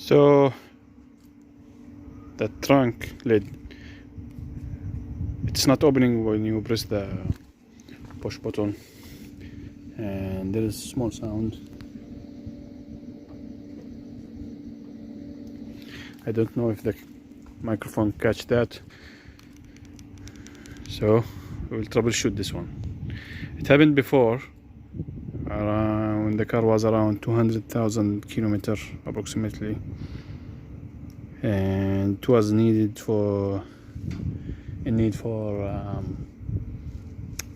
So the trunk lid, it's not opening when you press the push button, and there is small sound. I don't know if the microphone catch that, so we'll troubleshoot this one. It happened before when the car was around 200,000 kilometers approximately, and it was needed for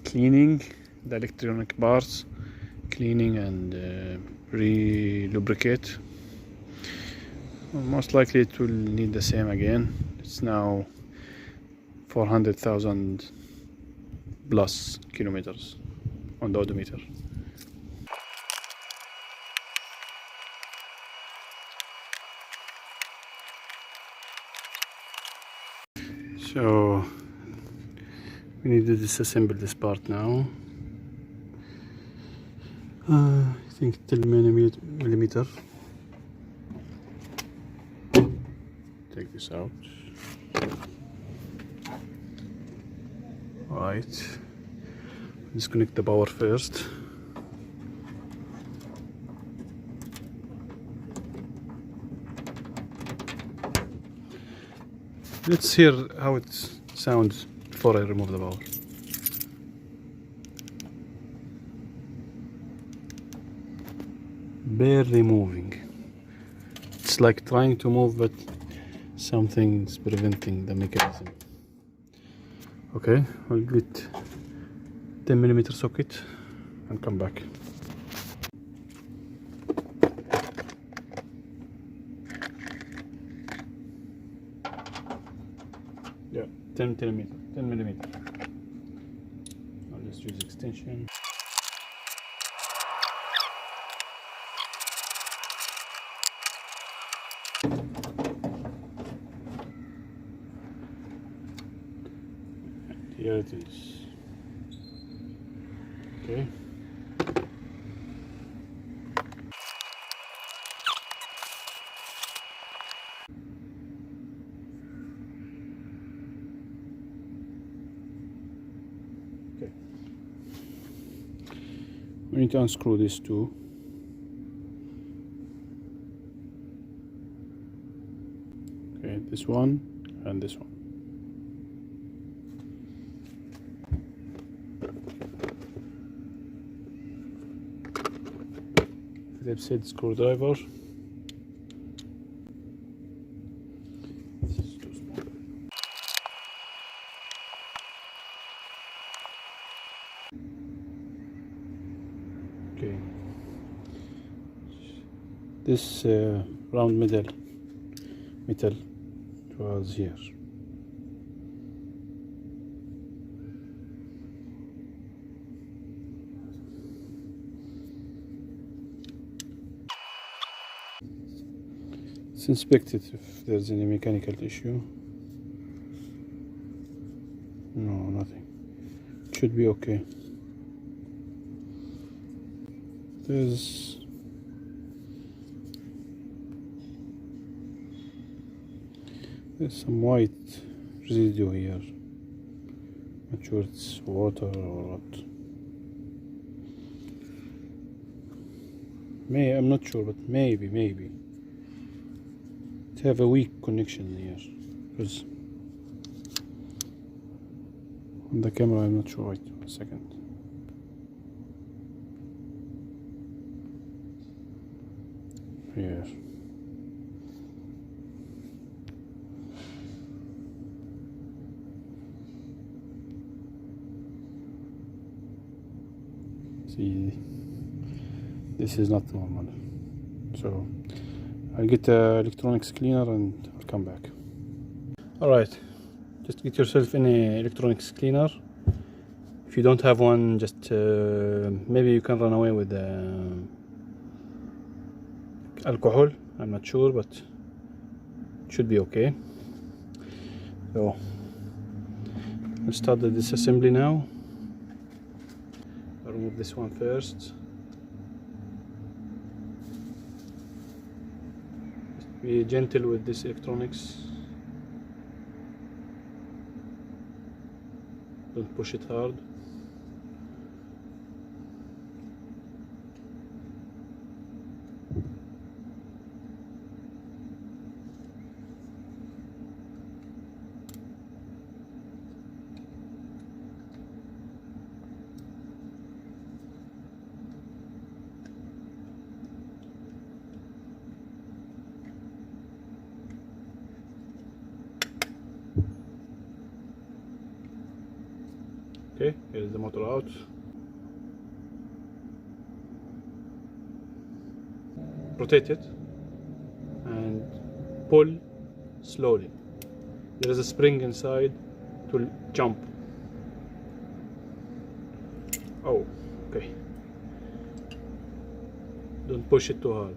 cleaning the electronic parts, cleaning and re-lubricate. Most likely it will need the same again. It's now 400,000 plus kilometers on the odometer. So we need to disassemble this part now. I think 10 millimeter. Take this out. Right. Disconnect the power first. Let's hear how it sounds before I remove the power. Barely moving. It's like trying to move, but something's preventing the mechanism. Okay, I'll get 10 millimeter socket and come back. Yeah, 10 millimeter. I'll just use extension. Here it is. Okay. Okay. We need to unscrew these two. Okay, this one and this one. Type-set screwdriver. This is too small. Okay. This round metal was here. Let's inspect it if there's any mechanical issue. No, nothing. It should be okay. There's some white residue here. Not sure it's water or what. I'm not sure, but maybe. It have a weak connection here. Because on the camera I'm not sure. Wait a second. Here. See, this is not normal. So I'll get the electronics cleaner and I'll come back. Alright, just get yourself any electronics cleaner. If you don't have one, just maybe you can run away with alcohol. I'm not sure, but it should be okay. So let's start the disassembly now. I'll remove this one first. Be gentle with this electronics. Don't push it hard. Okay, here's the motor out. Rotate it and pull slowly. There is a spring inside to jump. Oh, okay. Don't push it too hard.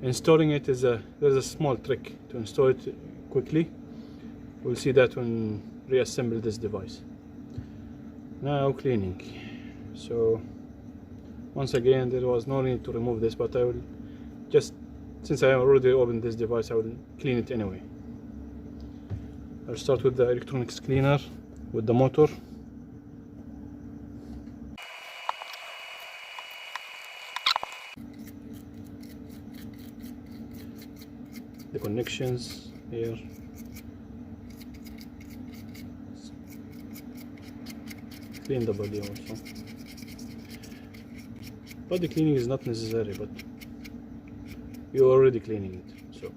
Installing it there's a small trick to install it quickly. We'll see that when reassemble this device. Now cleaning. So once again, there was no need to remove this, but I will just, since I already opened this device, I will clean it anyway. I'll start with the electronics cleaner with the motor. The connections here. Clean the body also. Body cleaning is not necessary, but you're already cleaning it, so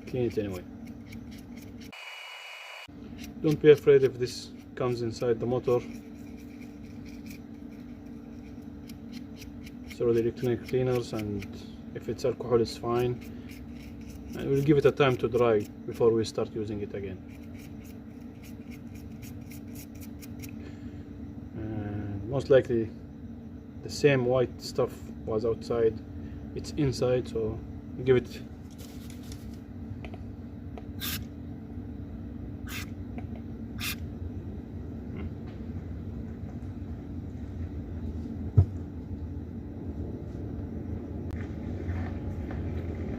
clean it anyway. Don't be afraid if this comes inside the motor. So the electronic cleaners, and if it's alcohol is fine, and we'll give it a time to dry before we start using it again. Most likely the same white stuff was outside, it's inside, so give it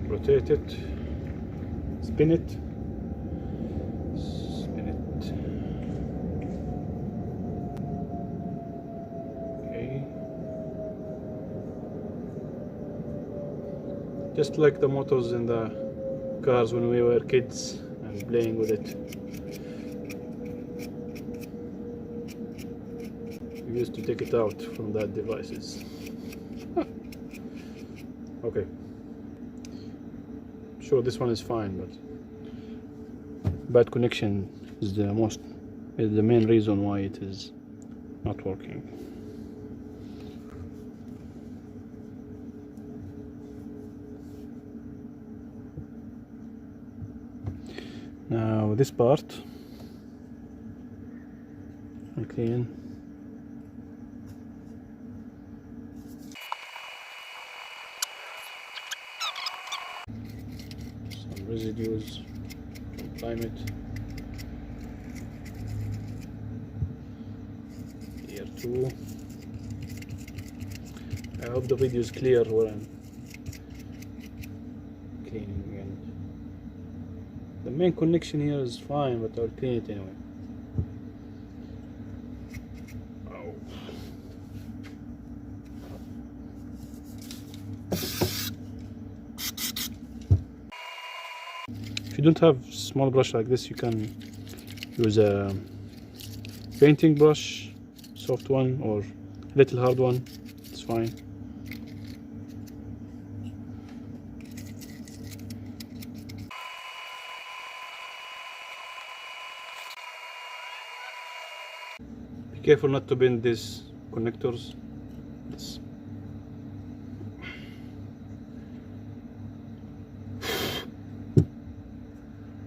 rotate it, spin it, just like the motors in the cars when we were kids and playing with it. We used to take it out from that devices. Okay, sure this one is fine, but bad connection is the main reason why it is not working. Now this part I'll clean. Some residues from climate. Here too. I hope the video is clear when I'm cleaning. The main connection here is fine, but I'll clean it anyway. Oh. If you don't have small brush like this, you can use a painting brush, soft one or little hard one, it's fine. Be careful not to bend these connectors.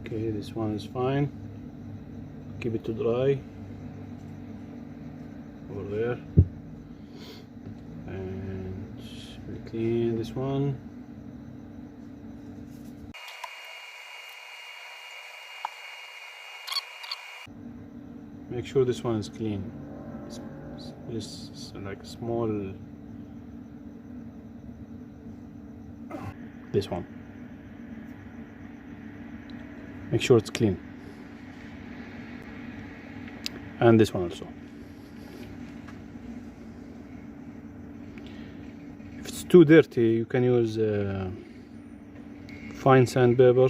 Okay, this one is fine. Keep it to dry over there, and we'll clean this one. Make sure this one is clean. It's like a small. this one. Make sure it's clean. And this one also. If it's too dirty, you can use fine sandpaper.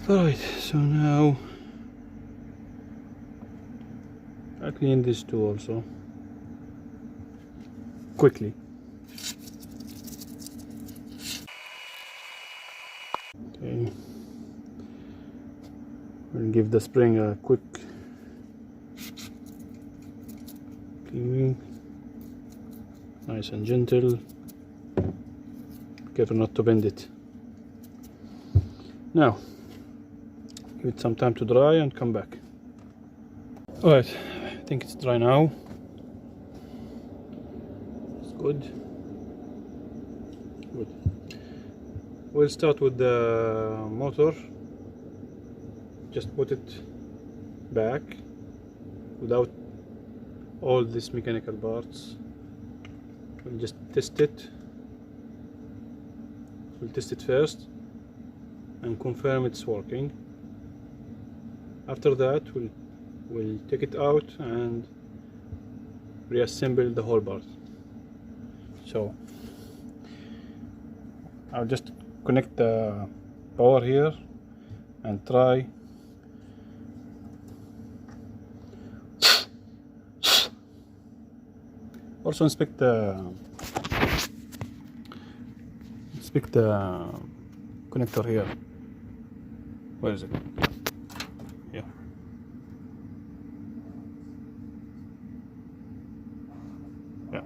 Alright, so now I clean this too also quickly. Okay, we'll give the spring a quick cleaning, nice and gentle. Careful not to bend it. Now give it some time to dry and come back. Alright, I think it's dry now. It's good. Good. We'll start with the motor. Just put it back without all these mechanical parts. We'll just test it. We'll test it first and confirm it's working. After that, we'll take it out and reassemble the whole part. So I'll just connect the power here and try. Also inspect the connector here. Where is it? Yeah. Yeah.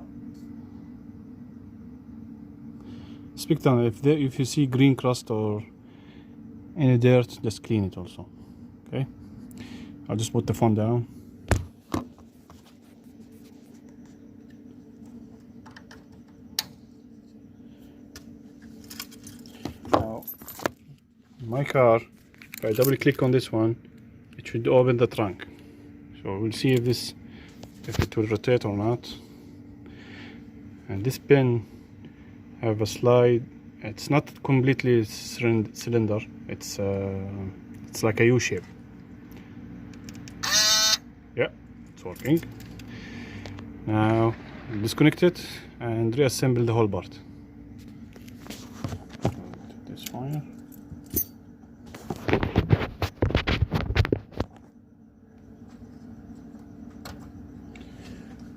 Inspect them. If you see green crust or any dirt, just clean it also. Okay. I'll just put the phone down. Now, in my car, if I double click on this one, it should open the trunk. So we'll see if it will rotate or not. And this pin have a slide. It's not completely cylinder. It's like a U shape. Yeah, it's working. Now disconnect it and reassemble the whole part. Take this wire.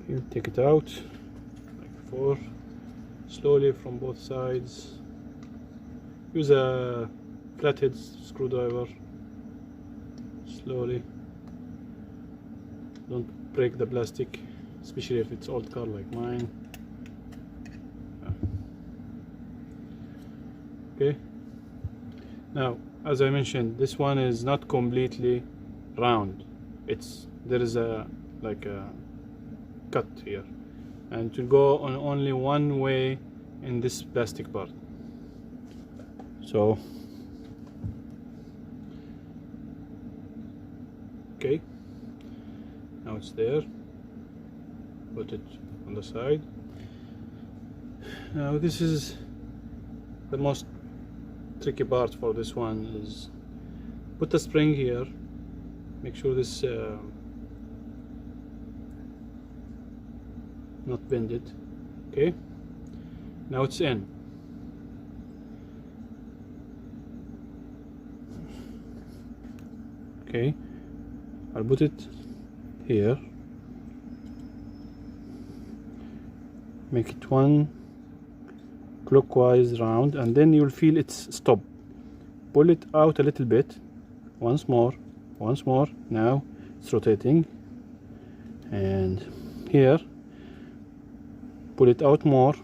Okay, take it out like before. Slowly from both sides. Use a flathead screwdriver. Slowly. Don't break the plastic, especially if it's old car like mine. Okay. Now, as I mentioned, this one is not completely round. There is a cut here, and to go on only one way in this plastic part. So, okay. Now it's there. Put it on the side. Now this is the most tricky part for this one, is put the spring here. Make sure this not bended. Okay. Now it's in. Okay. I'll put it here. Make it one clockwise round, and then you'll feel it's stop. Pull it out a little bit. Once more. Now it's rotating. And here, pull it out more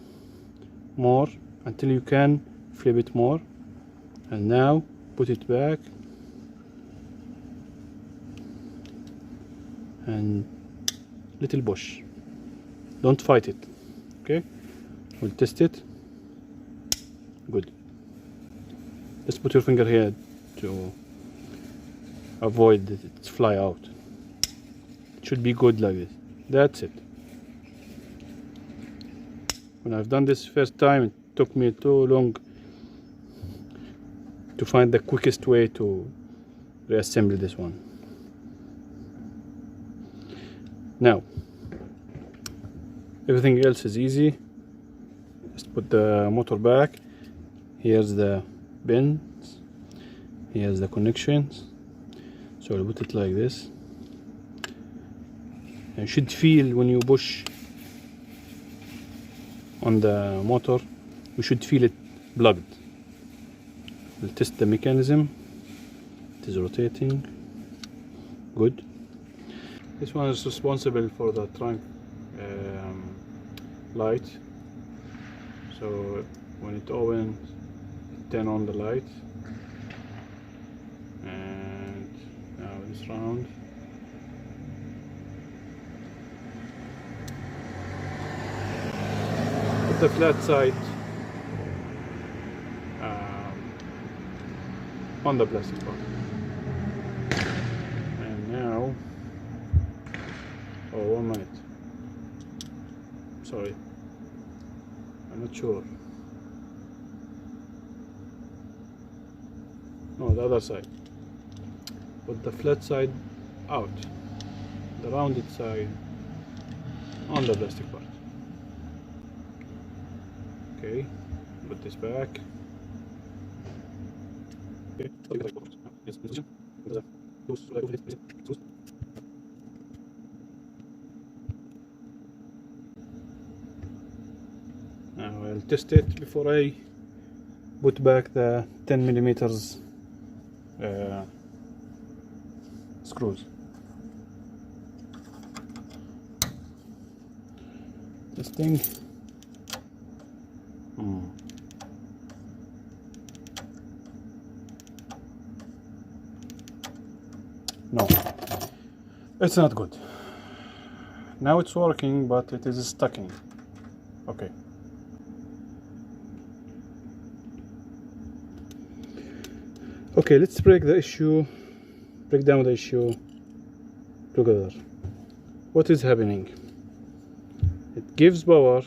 until you can flip it more. And now put it back. And little push. Don't fight it. Okay, we'll test it. Good. Just put your finger here to avoid that it fly out. It should be good like this. That's it. When I've done this first time, it took me too long to find the quickest way to reassemble this one. Now everything else is easy. Just put the motor back. Here's the pins, here's the connections. So I'll put it like this. You should feel when you push on the motor, you should feel it plugged. We'll test the mechanism. It is rotating. Good. This one is responsible for the trunk light. So when it opens, it turn on the light. And now it's round. Put the flat side on the plastic part. And now, oh, 1 minute. Sorry, I'm not sure. No, the other side. Put the flat side out, the rounded side on the plastic part. Okay, put this back. Okay. Now I'll test it before I put back the 10 millimeters screws. Testing. No, it's not good. Now it's working, but it is stucking. Okay. Okay, let's break down the issue together. What is happening? It gives power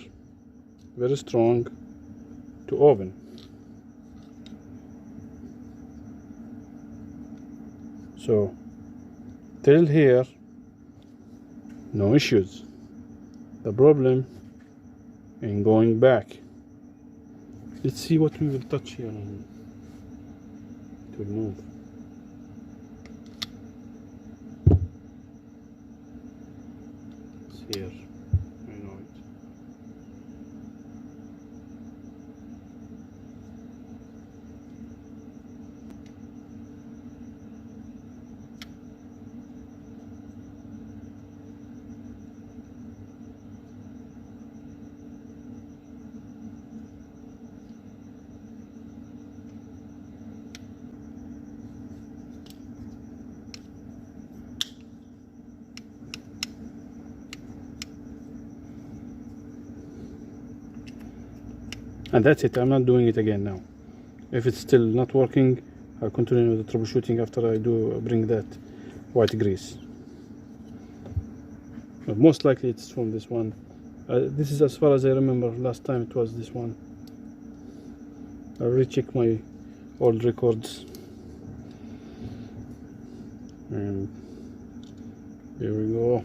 very strong to open. So till here, no issues. The problem in going back. Let's see what we will touch here and it will move. It's here. I know it. And that's it. I'm not doing it again now. If it's still not working, I'll continue with the troubleshooting after I bring that white grease. But most likely it's from this one. This is as far as I remember. Last time it was this one. I'll recheck my old records. And here we go.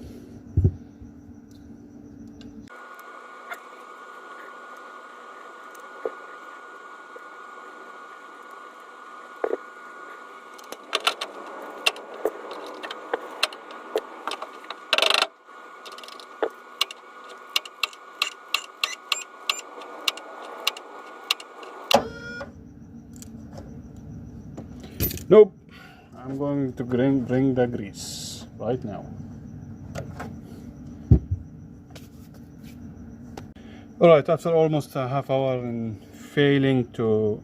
Nope, I'm going to bring the grease right now. Alright, after almost a half hour and failing to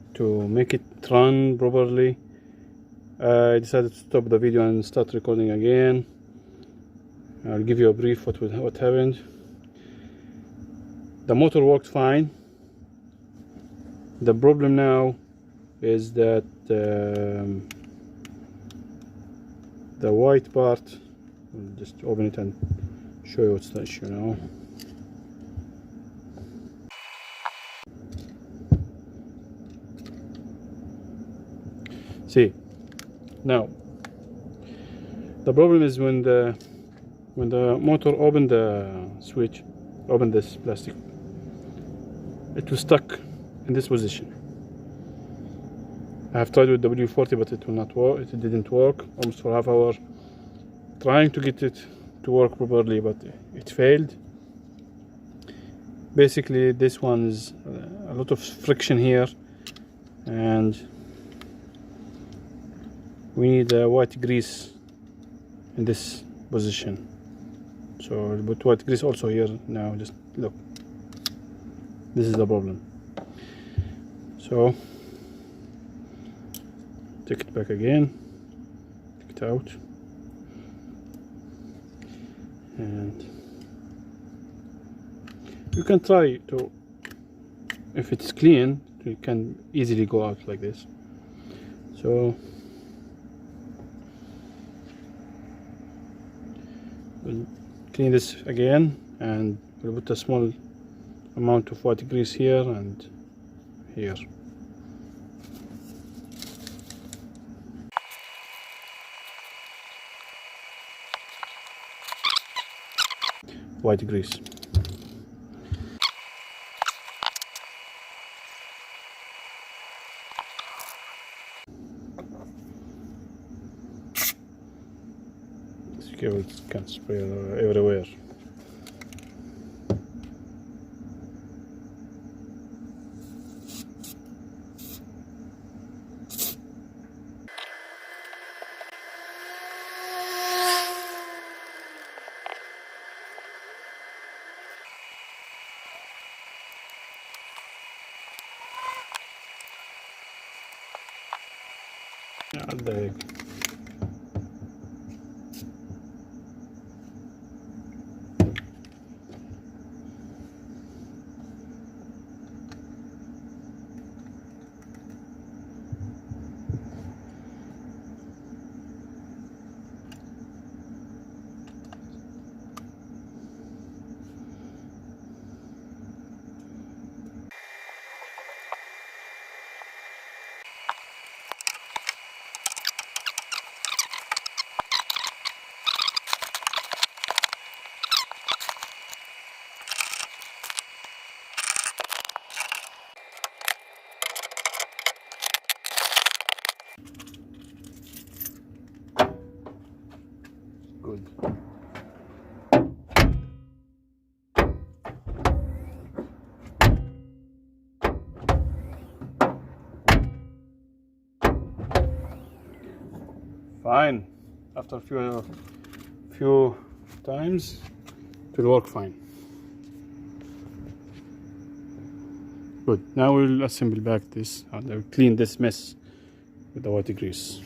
make it run properly, I decided to stop the video and start recording again. I'll give you a brief what happened. The motor worked fine. The problem now is that the white part. We'll just open it and show you what's the issue now. See, now the problem is when the motor opened the switch, open this plastic, it was stuck in this position. I have tried with W40, but it will not work. It didn't work almost for half hour trying to get it to work properly, but it failed. Basically, this one is a lot of friction here, and we need white grease in this position. So I'll put white grease also here now. Just look, this is the problem. So take it back again, take it out, and you can try to, if it's clean, you can easily go out like this. So we'll clean this again, and we'll put a small amount of white grease here and here. White grease. This cable can spray everywhere. There you go. Good. Fine. After a few times, it will work fine. Good. Now we'll assemble back this, and I'll clean this mess with the white grease.